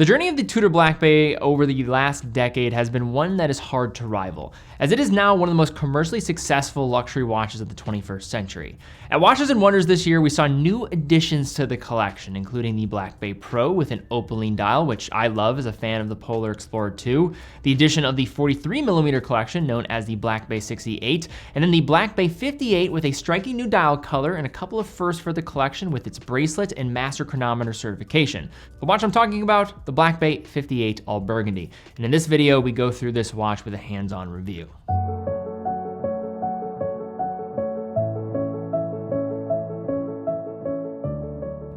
The journey of the Tudor Black Bay over the last decade has been one that is hard to rival, as it is now one of the most commercially successful luxury watches of the 21st century. At Watches and Wonders this year, we saw new additions to the collection, including the Black Bay Pro with an opaline dial, which I love as a fan of the Polar Explorer 2, the addition of the 43mm collection known as the Black Bay 68, and then the Black Bay 58 with a striking new dial color and a couple of firsts for the collection with its bracelet and master chronometer certification. The watch I'm talking about, the Black Bay 58 All Burgundy. And in this video, we go through this watch with a hands-on review.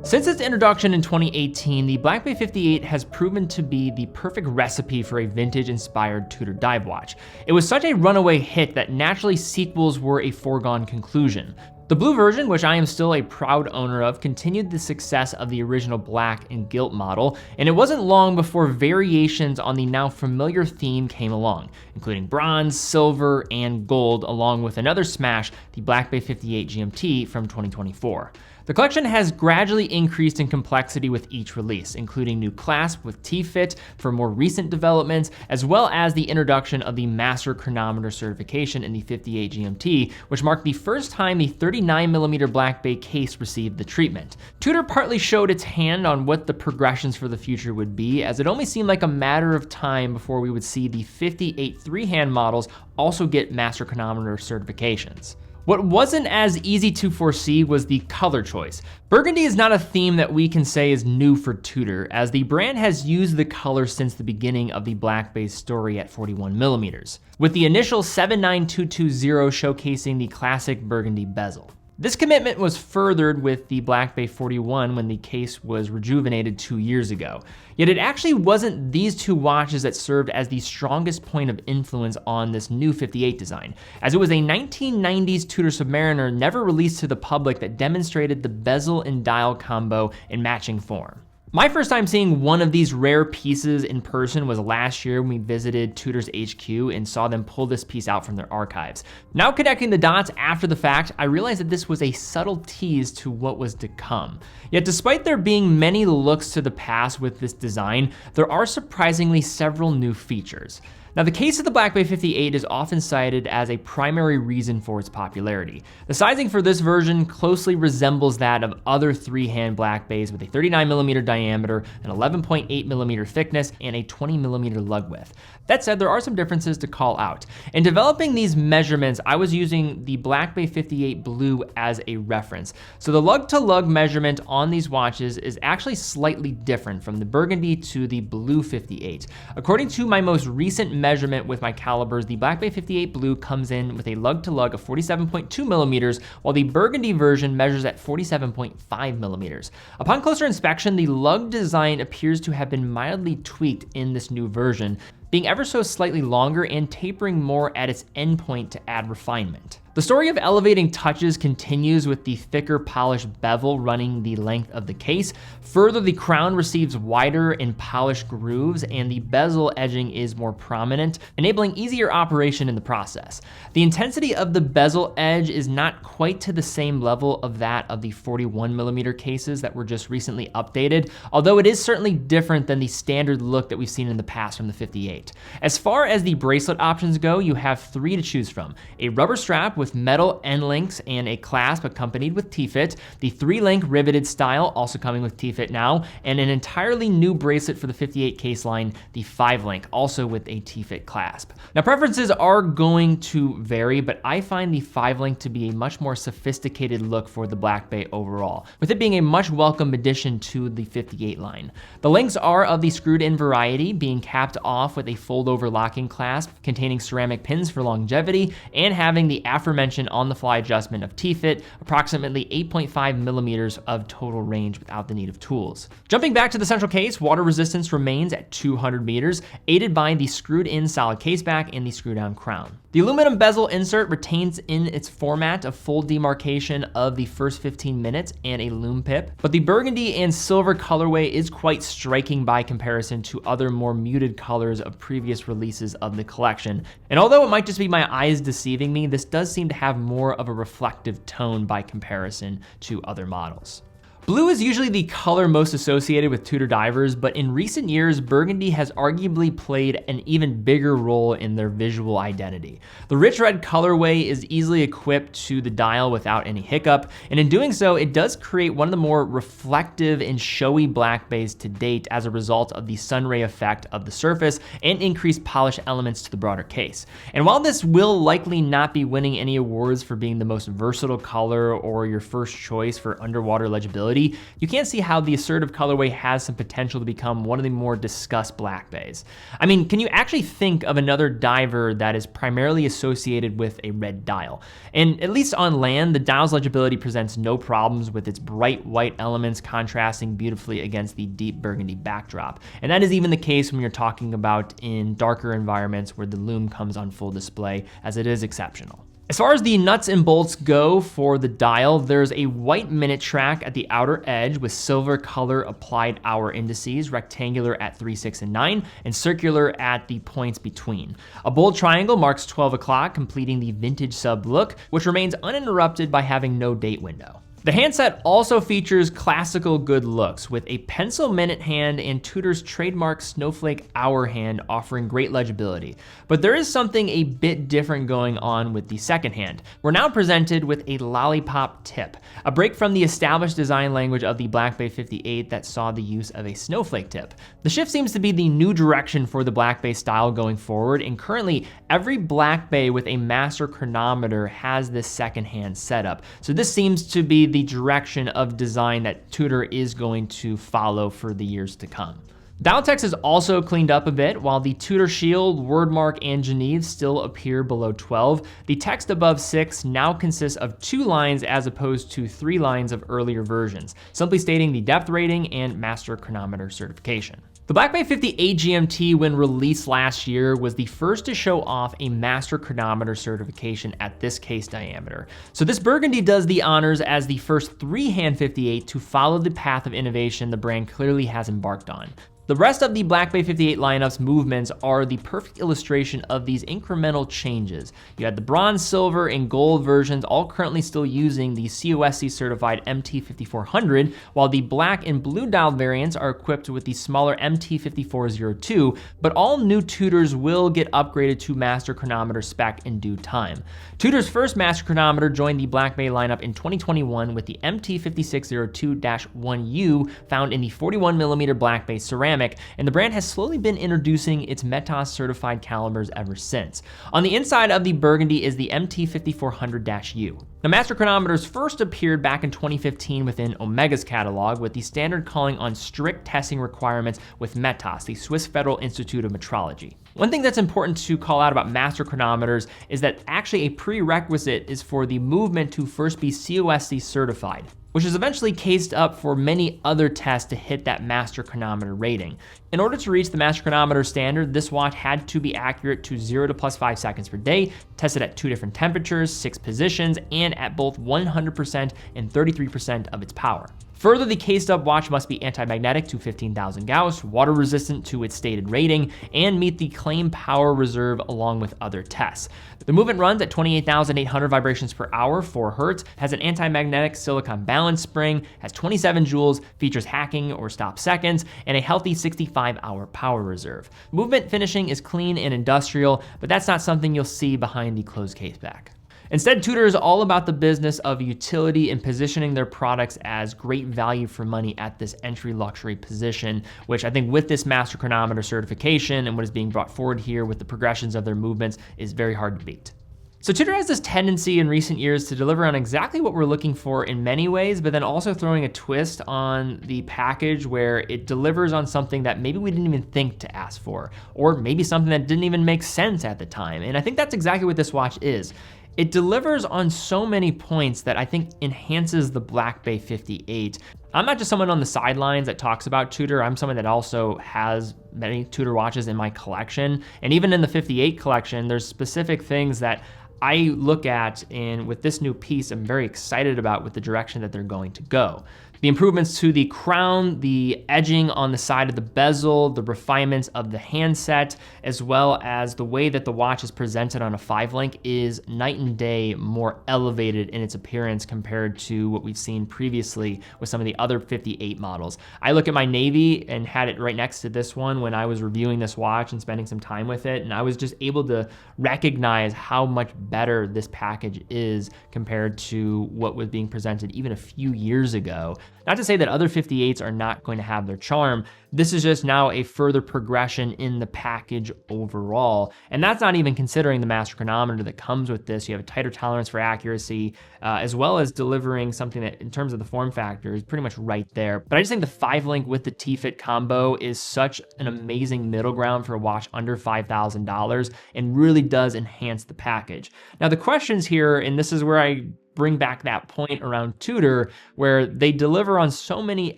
Since its introduction in 2018, the Black Bay 58 has proven to be the perfect recipe for a vintage-inspired Tudor dive watch. It was such a runaway hit that naturally sequels were a foregone conclusion. The blue version, which I am still a proud owner of, continued the success of the original black and gilt model, and it wasn't long before variations on the now familiar theme came along, including bronze, silver, and gold, along with another smash, the Black Bay 58 GMT from 2024. The collection has gradually increased in complexity with each release, including new clasp with T-fit for more recent developments, as well as the introduction of the master chronometer certification in the 58 GMT, which marked the first time the 39mm Black Bay case received the treatment. Tudor partly showed its hand on what the progressions for the future would be, as it only seemed like a matter of time before we would see the 58 three-hand models also get master chronometer certifications. What wasn't as easy to foresee was the color choice. Burgundy is not a theme that we can say is new for Tudor, as the brand has used the color since the beginning of the Black Bay story at 41mm, with the initial 79220 showcasing the classic burgundy bezel. This commitment was furthered with the Black Bay 41 when the case was rejuvenated 2 years ago. Yet it actually wasn't these two watches that served as the strongest point of influence on this new 58 design, as it was a 1990s Tudor Submariner never released to the public that demonstrated the bezel and dial combo in matching form. My first time seeing one of these rare pieces in person was last year when we visited Tudor's HQ and saw them pull this piece out from their archives. Now connecting the dots after the fact, I realized that this was a subtle tease to what was to come. Yet despite there being many looks to the past with this design, there are surprisingly several new features. Now, the case of the Black Bay 58 is often cited as a primary reason for its popularity. The sizing for this version closely resembles that of other three-hand Black Bays with a 39mm diameter, an 11.8mm thickness, and a 20mm lug width. That said, there are some differences to call out. In developing these measurements, I was using the Black Bay 58 Blue as a reference. So the lug-to-lug measurement on these watches is actually slightly different from the Burgundy to the Blue 58. According to my most recent measurement with my calibers, the Black Bay 58 Blue comes in with a lug-to-lug of 47.2mm, while the Burgundy version measures at 47.5mm. Upon closer inspection, the lug design appears to have been mildly tweaked in this new version, being ever so slightly longer and tapering more at its endpoint to add refinement. The story of elevating touches continues with the thicker polished bevel running the length of the case. Further, the crown receives wider and polished grooves, and the bezel edging is more prominent, enabling easier operation in the process. The intensity of the bezel edge is not quite to the same level of that of the 41mm cases that were just recently updated, although it is certainly different than the standard look that we've seen in the past from the 58. As far as the bracelet options go, you have 3 to choose from: a rubber strap with metal end links and a clasp accompanied with T-fit, the 3-link riveted style also coming with T-fit now, and an entirely new bracelet for the 58 case line, the 5-link, also with a T-fit clasp. Now, preferences are going to vary, but I find the 5-link to be a much more sophisticated look for the Black Bay overall, with it being a much welcome addition to the 58 line. The links are of the screwed-in variety, being capped off with a fold-over locking clasp containing ceramic pins for longevity, and having the aforementioned on-the-fly adjustment of T-fit, approximately 8.5mm of total range without the need of tools. Jumping back to the central case, water resistance remains at 200 meters, aided by the screwed-in solid case back and the screw-down crown. The aluminum bezel insert retains in its format a full demarcation of the first 15 minutes and a lume pip, but the burgundy and silver colorway is quite striking by comparison to other more muted colors of previous releases of the collection. And although it might just be my eyes deceiving me, this does seem to have more of a reflective tone by comparison to other models. Blue is usually the color most associated with Tudor divers, but in recent years, Burgundy has arguably played an even bigger role in their visual identity. The rich red colorway is easily equipped to the dial without any hiccup, and in doing so, it does create one of the more reflective and showy Black Bays to date as a result of the sunray effect of the surface and increased polish elements to the broader case. And while this will likely not be winning any awards for being the most versatile color or your first choice for underwater legibility, you can't see how the assertive colorway has some potential to become one of the more discussed Black Bays. I mean, can you actually think of another diver that is primarily associated with a red dial? And at least on land, the dial's legibility presents no problems with its bright white elements contrasting beautifully against the deep burgundy backdrop. And that is even the case when you're talking about in darker environments where the lume comes on full display, as it is exceptional. As far as the nuts and bolts go for the dial, there's a white minute track at the outer edge with silver color applied hour indices, rectangular at 3, 6, and 9, and circular at the points between. A bold triangle marks 12 o'clock, completing the vintage sub look, which remains uninterrupted by having no date window. The handset also features classical good looks with a pencil minute hand and Tudor's trademark snowflake hour hand offering great legibility. But there is something a bit different going on with the second hand. We're now presented with a lollipop tip, a break from the established design language of the Black Bay 58 that saw the use of a snowflake tip. The shift seems to be the new direction for the Black Bay style going forward, and currently every Black Bay with a master chronometer has this second hand setup. So this seems to be the direction of design that Tudor is going to follow for the years to come. Dial text is also cleaned up a bit. While the Tudor Shield, Wordmark, and Geneve still appear below 12, the text above 6 now consists of 2 lines as opposed to 3 lines of earlier versions, simply stating the depth rating and master chronometer certification. The Black Bay 58 GMT, when released last year, was the first to show off a master chronometer certification at this case diameter. So this Burgundy does the honors as the first 3-hand 58 to follow the path of innovation the brand clearly has embarked on. The rest of the Black Bay 58 lineup's movements are the perfect illustration of these incremental changes. You had the bronze, silver, and gold versions all currently still using the COSC certified MT5400, while the black and blue dial variants are equipped with the smaller MT5402, but all new Tudors will get upgraded to master chronometer spec in due time. Tudor's first master chronometer joined the Black Bay lineup in 2021 with the MT5602-1U found in the 41mm Black Bay ceramic, and the brand has slowly been introducing its METAS certified calibers ever since. On the inside of the Burgundy is the MT5400-U. The master chronometers first appeared back in 2015 within Omega's catalog, with the standard calling on strict testing requirements with METAS, the Swiss Federal Institute of Metrology. One thing that's important to call out about master chronometers is that actually a prerequisite is for the movement to first be COSC certified, which is eventually cased up for many other tests to hit that master chronometer rating. In order to reach the master chronometer standard, this watch had to be accurate to 0 to +5 seconds per day, tested at 2 different temperatures, 6 positions, and at both 100% and 33% of its power. Further, the cased up watch must be anti-magnetic to 15,000 Gauss, water resistant to its stated rating, and meet the claimed power reserve along with other tests. The movement runs at 28,800 vibrations per hour, 4 Hz, has an anti-magnetic silicon balance spring, has 27 joules, features hacking or stop seconds, and a healthy 65-hour power reserve. Movement finishing is clean and industrial, but that's not something you'll see behind the closed case back. Instead, Tudor is all about the business of utility and positioning their products as great value for money at this entry luxury position, which I think with this master chronometer certification and what is being brought forward here with the progressions of their movements is very hard to beat. So Tudor has this tendency in recent years to deliver on exactly what we're looking for in many ways, but then also throwing a twist on the package where it delivers on something that maybe we didn't even think to ask for, or maybe something that didn't even make sense at the time. And I think that's exactly what this watch is. It delivers on so many points that I think enhances the Black Bay 58. I'm not just someone on the sidelines that talks about Tudor, I'm someone that also has many Tudor watches in my collection. And even in the 58 collection, there's specific things that I look at, and with this new piece, I'm very excited about with the direction that they're going to go. The improvements to the crown, the edging on the side of the bezel, the refinements of the handset, as well as the way that the watch is presented on a 5-link is night and day more elevated in its appearance compared to what we've seen previously with some of the other 58 models. I look at my navy and had it right next to this one when I was reviewing this watch and spending some time with it, and I was just able to recognize how much better this package is compared to what was being presented even a few years ago. Not to say that other 58s are not going to have their charm. This is just now a further progression in the package overall. And that's not even considering the master chronometer that comes with this. You have a tighter tolerance for accuracy, as well as delivering something that in terms of the form factor is pretty much right there. But I just think the 5-link with the T-Fit combo is such an amazing middle ground for a watch under $5,000 and really does enhance the package. Now the questions here, and this is where I bring back that point around Tudor, where they deliver on so many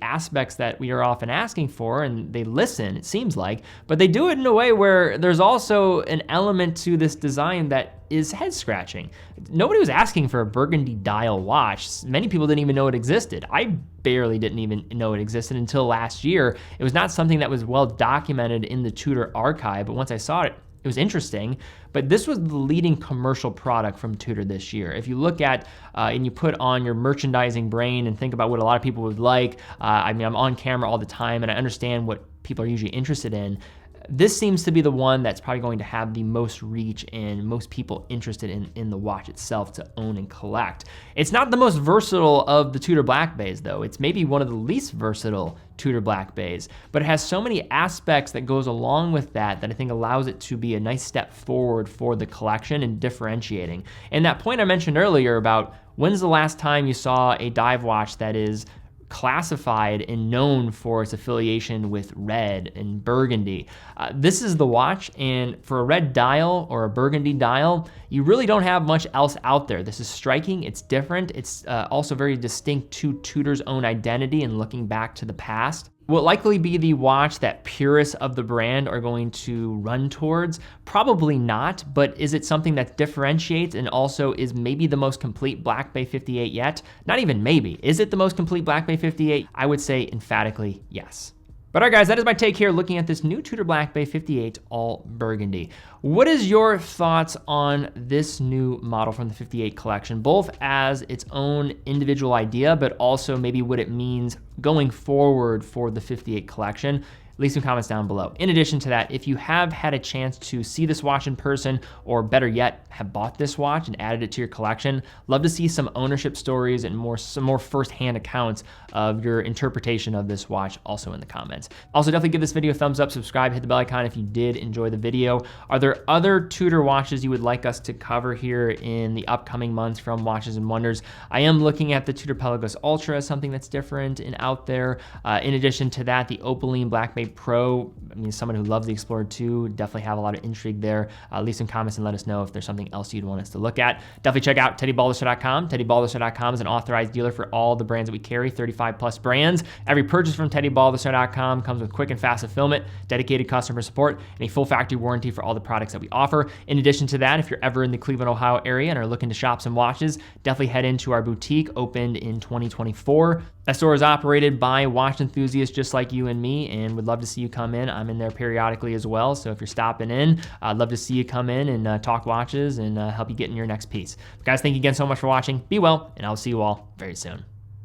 aspects that we are often asking for, and they listen, it seems like, but they do it in a way where there's also an element to this design that is head scratching. Nobody was asking for a Burgundy dial watch. Many people didn't even know it existed. I barely didn't even know it existed until last year. It was not something that was well documented in the Tudor archive, but once I saw it, it was interesting, but this was the leading commercial product from Tudor this year. If you look at and you put on your merchandising brain and think about what a lot of people would like, I mean, I'm on camera all the time and I understand what people are usually interested in. This seems to be the one that's probably going to have the most reach and most people interested in the watch itself to own and collect. It's not the most versatile of the Tudor Black Bays though. It's maybe one of the least versatile Tudor Black Bays, but it has so many aspects that goes along with that I think allows it to be a nice step forward for the collection and differentiating. And that point I mentioned earlier about when's the last time you saw a dive watch that is classified and known for its affiliation with red and burgundy. This is the watch, and for a red dial or a burgundy dial, you really don't have much else out there. This is striking, it's different, it's also very distinct to Tudor's own identity and looking back to the past. Will it likely be the watch that purists of the brand are going to run towards? Probably not, but is it something that differentiates and also is maybe the most complete Black Bay 58 yet? Not even maybe. Is it the most complete Black Bay 58? I would say emphatically yes. But all right, guys, that is my take here looking at this new Tudor Black Bay 58 all burgundy. What is your thoughts on this new model from the 58 collection, both as its own individual idea, but also maybe what it means going forward for the 58 collection? Leave some comments down below. In addition to that, if you have had a chance to see this watch in person, or better yet, have bought this watch and added it to your collection, love to see some ownership stories and some more firsthand accounts of your interpretation of this watch also in the comments. Also, definitely give this video a thumbs up, subscribe, hit the bell icon if you did enjoy the video. Are there other Tudor watches you would like us to cover here in the upcoming months from Watches and Wonders? I am looking at the Tudor Pelagos Ultra as something that's different and out there. In addition to that, the Opaline Black Bay Pro, I mean, someone who loves the Explorer 2, definitely have a lot of intrigue there. Leave some comments and let us know if there's something else you'd want us to look at. Definitely check out teddyballerstore.com. Teddyballerstore.com is an authorized dealer for all the brands that we carry, 35 plus brands. Every purchase from teddyballerstore.com comes with quick and fast fulfillment, dedicated customer support, and a full factory warranty for all the products that we offer. In addition to that, if you're ever in the Cleveland, Ohio area and are looking to shop some watches, definitely head into our boutique, opened in 2024. That store is operated by watch enthusiasts just like you and me, and would love to see you come in. I'm in there periodically as well, so if you're stopping in, I'd love to see you come in and talk watches and help you get in your next piece. But guys, thank you again so much for watching. Be well, and I'll see you all very soon.